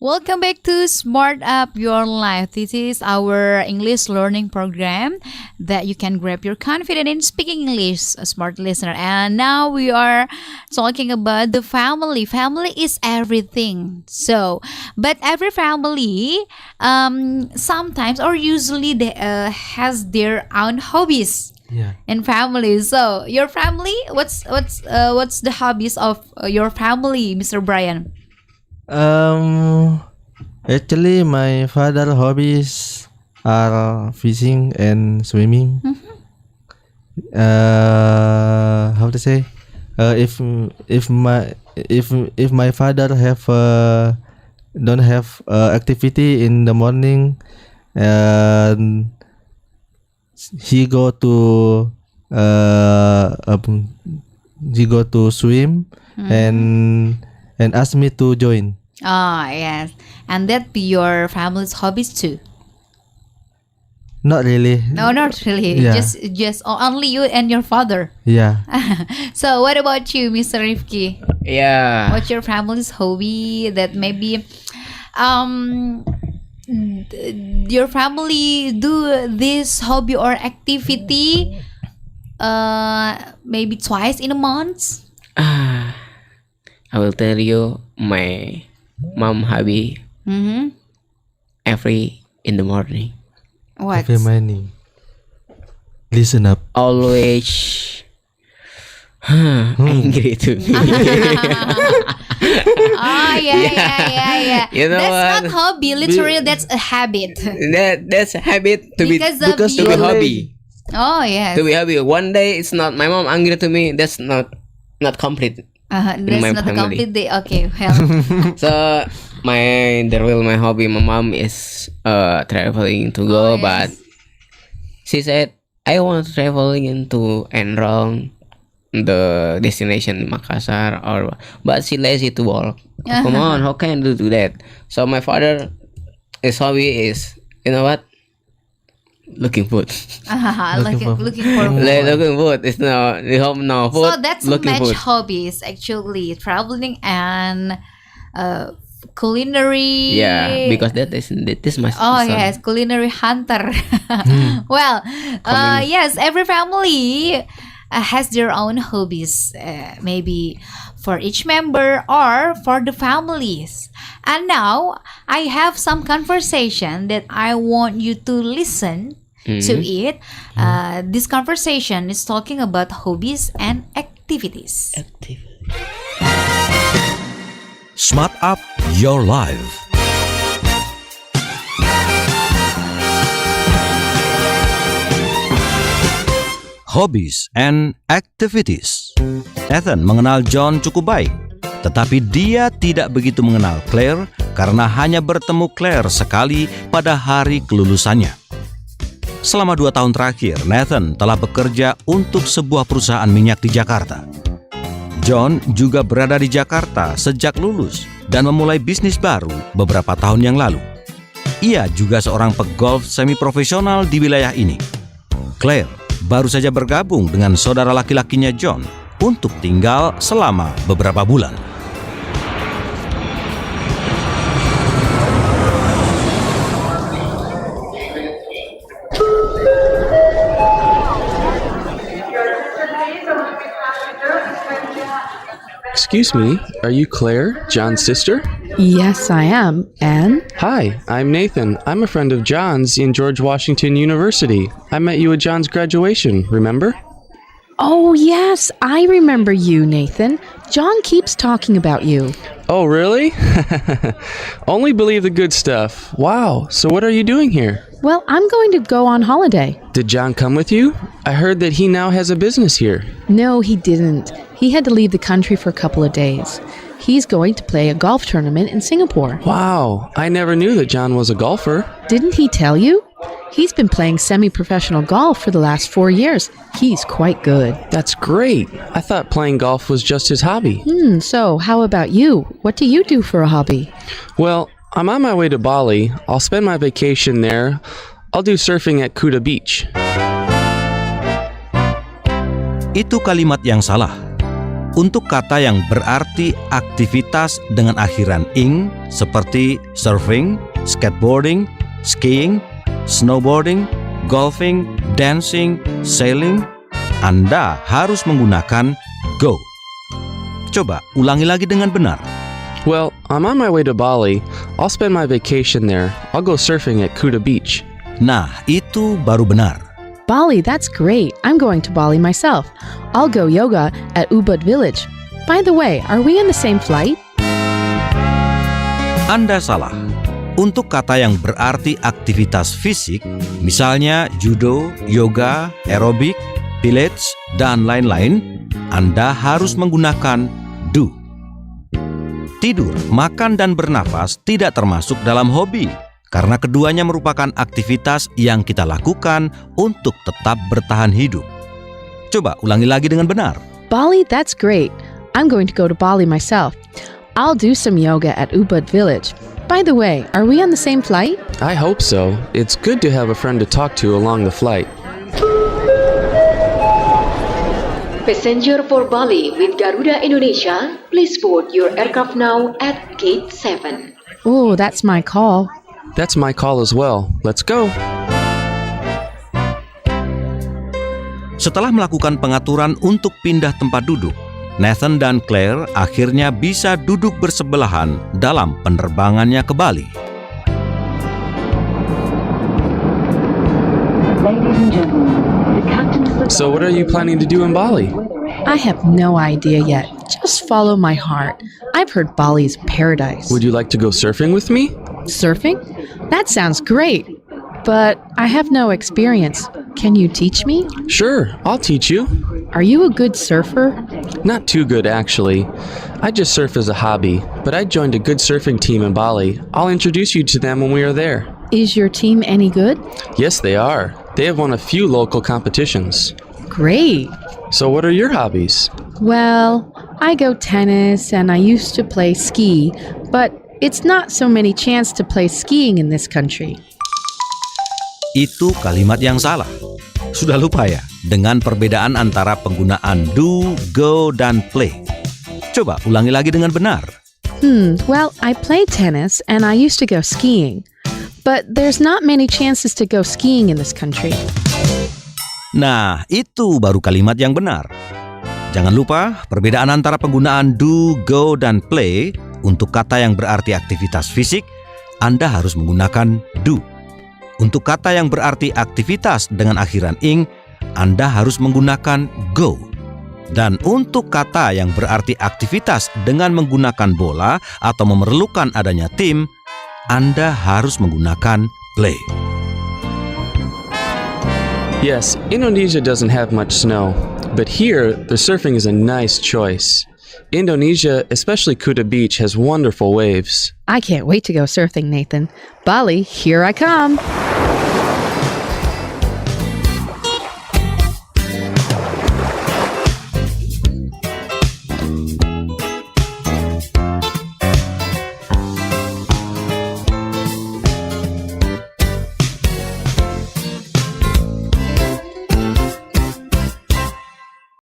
Welcome back to Smart Up Your Life. This is our English learning program that you can grab your confidence in speaking English, a smart listener. And now we are talking about the family. Family is everything. So, but every family, sometimes or usually they has their own hobbies. Yeah. In family. So, your family, what's the hobbies of your family, Mr. Brian? Actually, my father hobbies are fishing and swimming. How to say? If my father have don't have activity in the morning, and he go to swim and ask me to join. Ah, yes. And that be your family's hobbies too? Not really. No, not really. Yeah. Just only you and your father. Yeah. So what about you, Mr. Rifki? Yeah. What's your family's hobby that maybe your family do this hobby or activity maybe twice in a month? I will tell you my mom hobby every in the morning. What? Every morning. Listen up. Always angry to me. Oh, yeah. You know that's what? not hobby. Literally, that's a habit. That's a habit to be Because of because to be you. hobby. Oh, yes. To be hobby. One day it's not my mom angry to me. That's not complete. That's my not a family. complete day. Okay, well. So my hobby. My mom is traveling to go, yes. but she said I want to traveling into enroll the destination Makassar but she lazy to work. Come on, how can you do that? So my father, his hobby is, you know what? Looking food. Looking for Looking food. It's no food. So that's looking match food. hobbies actually, traveling and culinary. Yeah, because that is my Oh son. yes, culinary hunter. Well, yes, every family has their own hobbies, maybe for each member or for the families. And now I have some conversation that I want you to listen to it. This conversation is talking about hobbies and activities. Smart Up Your Life. Hobbies and Activities. Nathan mengenal John cukup baik, tetapi dia tidak begitu mengenal Claire karena hanya bertemu Claire sekali pada hari kelulusannya. Selama 2 tahun terakhir, Nathan telah bekerja untuk sebuah perusahaan minyak di Jakarta. John juga berada di Jakarta sejak lulus dan memulai bisnis baru beberapa tahun yang lalu. Ia juga seorang pegolf semi-profesional di wilayah ini. Claire baru saja bergabung dengan saudara laki-lakinya John untuk tinggal selama beberapa bulan. Excuse me, are you Claire, John's sister? Yes, I am. And? Hi, I'm Nathan. I'm a friend of John's in George Washington University. I met you at John's graduation, remember? Oh, yes, I remember you, Nathan. John keeps talking about you. Oh, really? Only believe the good stuff. Wow, so what are you doing here? Well, I'm going to go on holiday. Did John come with you? I heard that he now has a business here. No, he didn't. He had to leave the country for a couple of days. He's going to play a golf tournament in Singapore. Wow, I never knew that John was a golfer. Didn't he tell you? He's been playing semi-professional golf for the last 4 years. He's quite good. That's great. I thought playing golf was just his hobby. So how about you? What do you do for a hobby? Well, I'm on my way to Bali. I'll spend my vacation there. I'll do surfing at Kuta Beach. Itu kalimat yang salah. Untuk kata yang berarti aktivitas dengan akhiran ing seperti surfing, skateboarding, skiing, snowboarding, golfing, dancing, sailing, Anda harus menggunakan go. Coba ulangi lagi dengan benar. Well, I'm on my way to Bali. I'll spend my vacation there. I'll go surfing at Kuta Beach. Nah, itu baru benar. Bali, that's great. I'm going to Bali myself. I'll go yoga at Ubud Village. By the way, are we on the same flight? Anda salah. Untuk kata yang berarti aktivitas fisik, misalnya judo, yoga, aerobik, pilates, dan lain-lain, Anda harus menggunakan do. Tidur, makan, dan bernafas tidak termasuk dalam hobi, karena keduanya merupakan aktivitas yang kita lakukan untuk tetap bertahan hidup. Coba ulangi lagi dengan benar. Bali, that's great. I'm going to go to Bali myself. I'll do some yoga at Ubud Village. By the way, are we on the same flight? I hope so. It's good to have a friend to talk to along the flight. Passenger for Bali with Garuda Indonesia, please board your aircraft now at Gate 7. Oh, that's my call. That's my call as well. Let's go. Setelah melakukan pengaturan untuk pindah tempat duduk, Nathan dan Claire akhirnya bisa duduk bersebelahan dalam penerbangannya ke Bali. So what are you planning to do in Bali? I have no idea yet. Just follow my heart. I've heard Bali's paradise. Would you like to go surfing with me? Surfing? That sounds great. But I have no experience. Can you teach me? Sure, I'll teach you. Are you a good surfer? Not too good, actually. I just surf as a hobby, but I joined a good surfing team in Bali. I'll introduce you to them when we are there. Is your team any good? Yes, they are. They have won a few local competitions. Great. So what are your hobbies? Well, I go tennis and I used to play ski, but it's not so many chance to play skiing in this country. Itu kalimat yang salah. Sudah lupa ya dengan perbedaan antara penggunaan do, go, dan play. Coba ulangi lagi dengan benar. Well, I play tennis and I used to go skiing, but there's not many chances to go skiing in this country. Nah, itu baru kalimat yang benar. Jangan lupa perbedaan antara penggunaan do, go, dan play untuk kata yang berarti aktivitas fisik, Anda harus menggunakan do. Untuk kata yang berarti aktivitas dengan akhiran ing, Anda harus menggunakan go. Dan untuk kata yang berarti aktivitas dengan menggunakan bola atau memerlukan adanya tim, Anda harus menggunakan play. Yes, Indonesia doesn't have much snow, but here the surfing is a nice choice. Indonesia, especially Kuta Beach, has wonderful waves. I can't wait to go surfing, Nathan. Bali, here I come.